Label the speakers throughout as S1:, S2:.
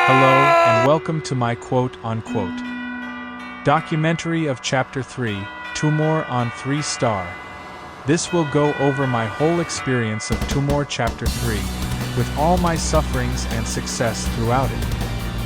S1: Hello, and welcome to my quote-unquote documentary of Chapter 3, Tumore on 3-star. This will go over my whole experience of Tumore Chapter 3, with all my sufferings and success throughout it.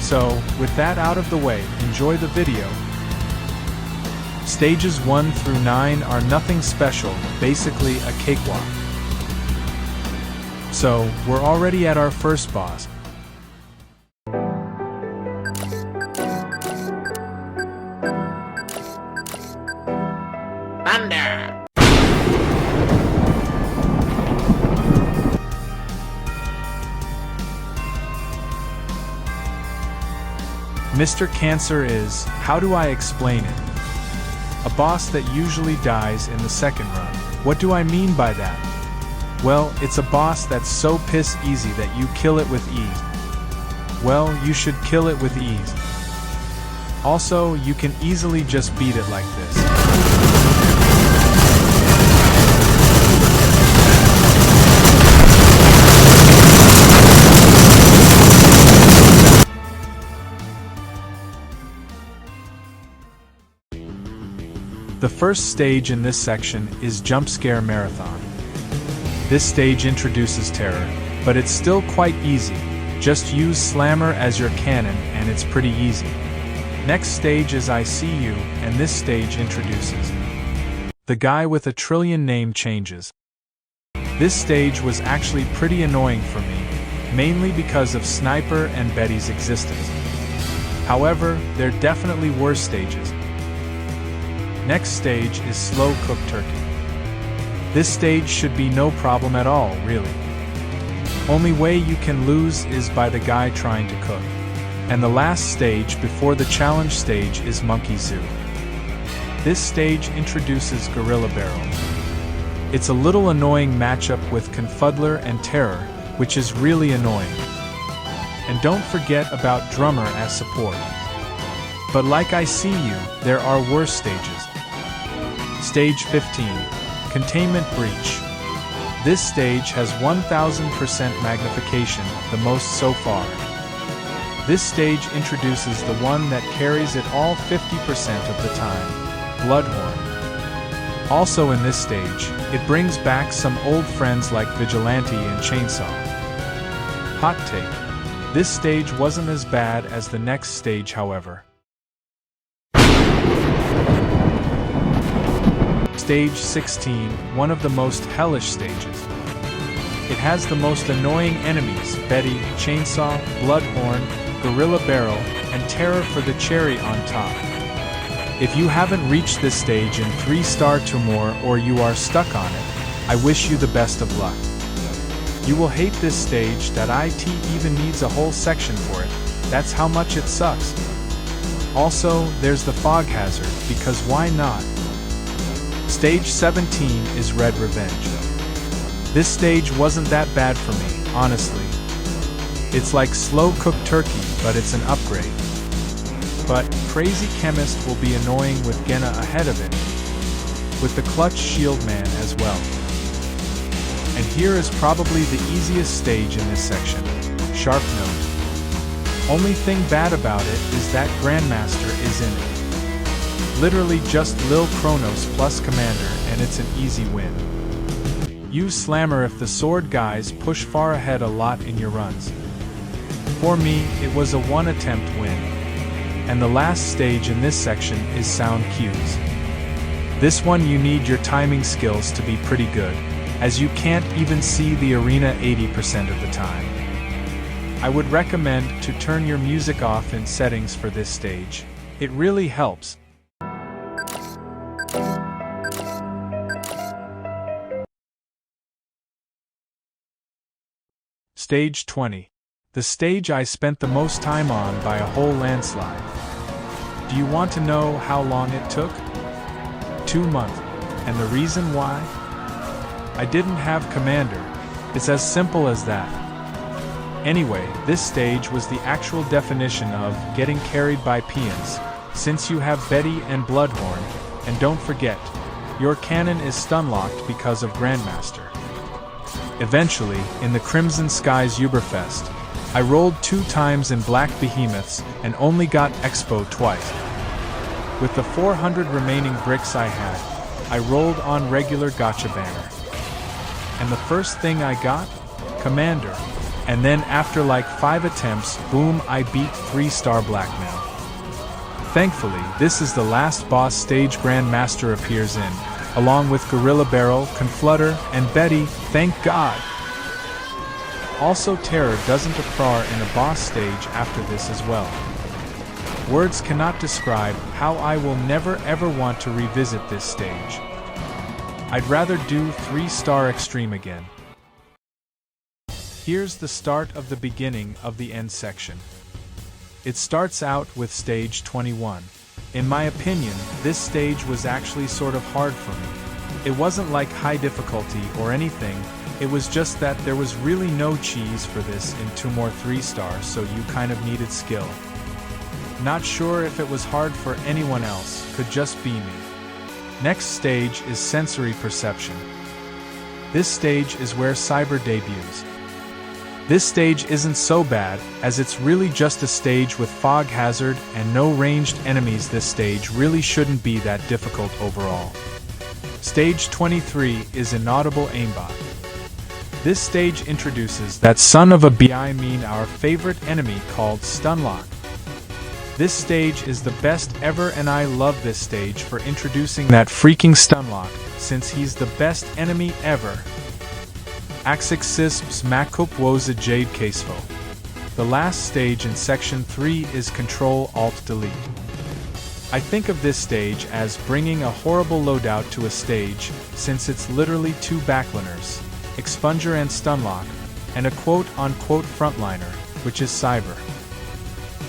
S1: So, with that out of the way, enjoy the video. Stages 1 through 9 are nothing special, basically a cakewalk. So, we're already at our first boss.
S2: Thunder!
S1: Mr. Cancer is, how do I explain it? A boss that usually dies in the second run. What do I mean by that? Well, it's a boss that's so piss easy that you kill it with ease. Well, you should kill it with ease. Also, you can easily just beat it like this. The first stage in this section is Jump Scare Marathon. This stage introduces terror, but it's still quite easy. Just use Slammer as your cannon and it's pretty easy. Next stage is I See You, and this stage introduces the guy with a trillion name changes. This stage was actually pretty annoying for me, mainly because of Sniper and Betty's existence. However, there are definitely worse stages. Next stage is Slow Cooked Turkey. This stage should be no problem at all, really. Only way you can lose is by the guy trying to cook. And the last stage before the challenge stage is Monkey Zoo. This stage introduces Gorilla Barrel. It's a little annoying matchup with Confuddler and Terror, which is really annoying. And don't forget about Drummer as support. But like I See You, there are worse stages. Stage 15, Containment Breach. This stage has 1000% magnification, the most so far. This stage introduces the one that carries it all 50% of the time, Bloodhorn. Also in this stage, it brings back some old friends like Vigilante and Chainsaw. Hot take. This stage wasn't as bad as the next stage, however. Stage 16, one of the most hellish stages. It has the most annoying enemies, Betty, Chainsaw, Bloodhorn, Gorilla Barrel, and Terror for the cherry on top. If you haven't reached this stage in 3-star Tumore or you are stuck on it, I wish you the best of luck. You will hate this stage that it even needs a whole section for it, that's how much it sucks. Also, there's the fog hazard, because why not? Stage 17 is Red Revenge. This stage wasn't that bad for me, honestly. It's like Slow Cooked Turkey, but it's an upgrade. But Crazy Chemist will be annoying with Genna ahead of it, with the Clutch Shield Man as well. And here is probably the easiest stage in this section, Sharp Nose. Only thing bad about it is that Grandmaster is in it. Literally just Lil Kronos plus Commander and it's an easy win. Use Slammer if the sword guys push far ahead a lot in your runs. For me, it was a one attempt win. And the last stage in this section is Sound Cues. This one you need your timing skills to be pretty good, as you can't even see the arena 80% of the time. I would recommend to turn your music off in settings for this stage. It really helps. Stage 20. The stage I spent the most time on by a whole landslide. Do you want to know how long it took? 2 months. And the reason why? I didn't have Commander. It's as simple as that. Anyway, this stage was the actual definition of getting carried by peons, since you have Betty and Bloodhorn, and don't forget, your cannon is stun-locked because of Grandmaster. Eventually, in the Crimson Skies Uberfest, I rolled 2 times in Black Behemoths and only got Expo twice. With the 400 remaining bricks I had, I rolled on regular Gotcha Banner. And the first thing I got? Commander. And then after like 5 attempts, boom, I beat 3-star Blackmail. Thankfully, this is the last boss stage Grandmaster appears in, along with Gorilla Barrel, Conflutter, and Betty, thank God! Also, Terror doesn't appear in a boss stage after this as well. Words cannot describe how I will never ever want to revisit this stage. I'd rather do 3-star Extreme again. Here's the start of the beginning of the end section. It starts out with stage 21. In my opinion, this stage was actually sort of hard for me. It wasn't like high difficulty or anything, it was just that there was really no cheese for this in Tumore 3-star, so you kind of needed skill. Not sure if it was hard for anyone else, could just be me. Next stage is Sensory Perception. This stage is where Cyber debuts. This stage isn't so bad, as it's really just a stage with fog hazard and no ranged enemies. This stage really shouldn't be that difficult overall. Stage 23 is Inaudible Aimbot. This stage introduces that son of a b***, our favorite enemy called Stunlock. This stage is the best ever and I love this stage for introducing that freaking Stunlock, since he's the best enemy ever. Axixisps Makup Woza Jade Casefo. The last stage in section 3 is Control-Alt-Delete. I think of this stage as bringing a horrible loadout to a stage, since it's literally 2 backliners, Expunger and Stunlock, and a quote-unquote frontliner, which is Cyber.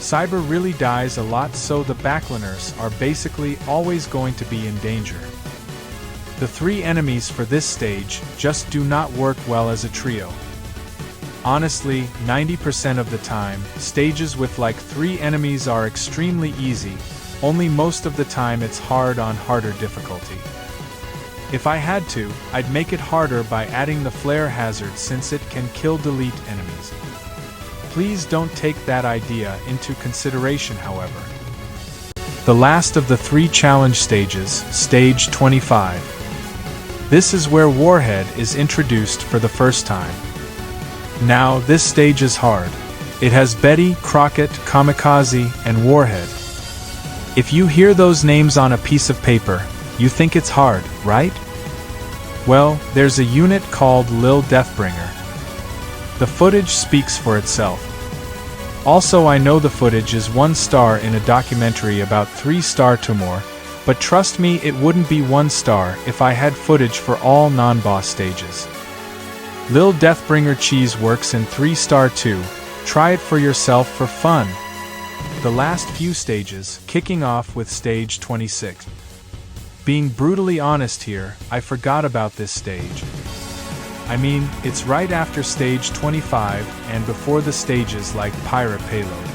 S1: Cyber really dies a lot, so the backliners are basically always going to be in danger. The 3 enemies for this stage just do not work well as a trio. Honestly, 90% of the time, stages with like 3 enemies are extremely easy, only most of the time it's hard on harder difficulty. If I had to, I'd make it harder by adding the flare hazard since it can kill delete enemies. Please don't take that idea into consideration, however. The last of the 3 challenge stages, stage 25. This is where Warhead is introduced for the first time. Now, this stage is hard. It has Betty, Crockett, Kamikaze, and Warhead. If you hear those names on a piece of paper, you think it's hard, right? Well, there's a unit called Lil Deathbringer. The footage speaks for itself. Also, I know the footage is 1 star in a documentary about 3-star Tumore, but trust me, it wouldn't be 1 star if I had footage for all non-boss stages. Lil Deathbringer cheese works in 3-star too, try it for yourself for fun. The last few stages, kicking off with stage 26. Being brutally honest here, I forgot about this stage. I mean, it's right after stage 25 and before the stages like Pirate Payload.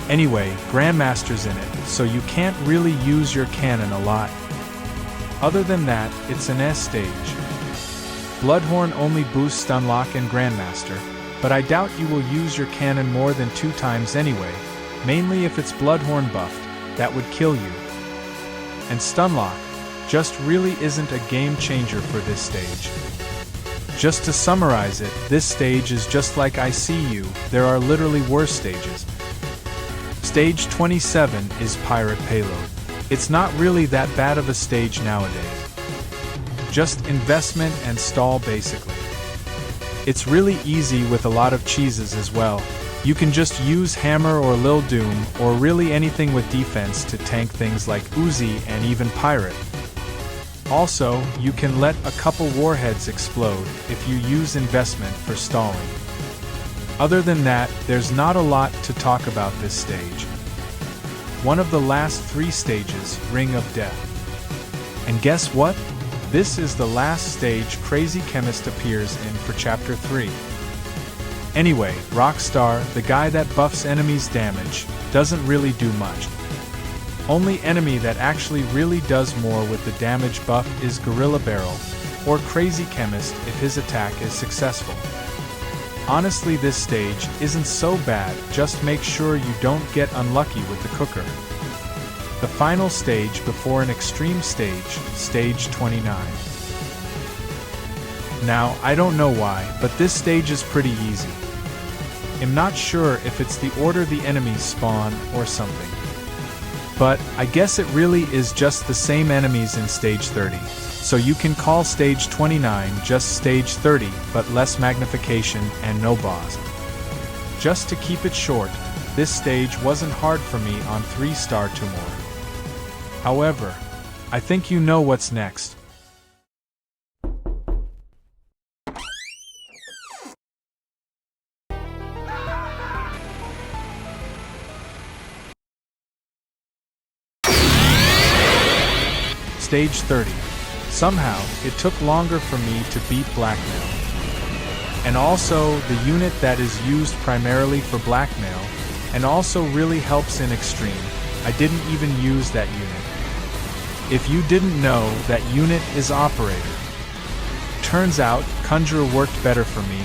S1: Anyway, Grandmaster's in it, so you can't really use your cannon a lot. Other than that, it's an S stage. Bloodhorn only boosts Stunlock and Grandmaster, but I doubt you will use your cannon more than 2 times anyway, mainly if it's Bloodhorn buffed, that would kill you. And Stunlock just really isn't a game changer for this stage. Just to summarize it, this stage is just like ICU, there are literally worse stages. Stage 27 is Pirate Payload. It's not really that bad of a stage nowadays. Just investment and stall basically. It's really easy with a lot of cheeses as well. You can just use Hammer or Lil Doom or really anything with defense to tank things like Uzi and even Pirate. Also, you can let a couple warheads explode if you use investment for stalling. Other than that, there's not a lot to talk about this stage. One of the last 3 stages, Ring of Death. And guess what? This is the last stage Crazy Chemist appears in for Chapter 3. Anyway, Rockstar, the guy that buffs enemies' damage, doesn't really do much. Only enemy that actually really does more with the damage buff is Gorilla Barrel, or Crazy Chemist if his attack is successful. Honestly, this stage isn't so bad, just make sure you don't get unlucky with the cooker. The final stage before an extreme stage, stage 29. Now, I don't know why, but this stage is pretty easy. I'm not sure if it's the order the enemies spawn or something. But, I guess it really is just the same enemies in stage 30. So you can call stage 29 just stage 30, but less magnification and no boss. Just to keep it short, this stage wasn't hard for me on 3-star Tumore. However, I think you know what's next. Stage 30. Somehow, it took longer for me to beat Blackmail. And also, the unit that is used primarily for Blackmail, and also really helps in Extreme, I didn't even use that unit. If you didn't know, that unit is Operator. Turns out, Conjurer worked better for me,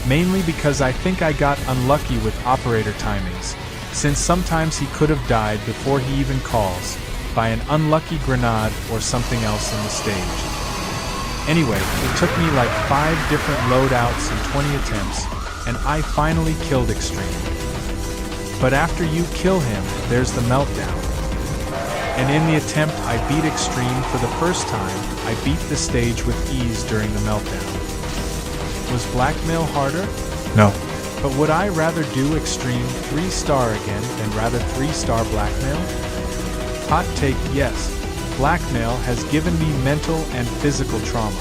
S1: mainly because I think I got unlucky with Operator timings, since sometimes he could have died before he even calls, by an unlucky grenade or something else in the stage. Anyway, it took me like 5 different loadouts and 20 attempts, and I finally killed Extreme. But after you kill him, there's the meltdown. And in the attempt I beat Extreme for the first time, I beat the stage with ease during the meltdown. Was Blackmail harder?
S2: No.
S1: But would I rather do Extreme 3-star again than rather 3-star Blackmail? Hot take, yes. Blackmail has given me mental and physical trauma.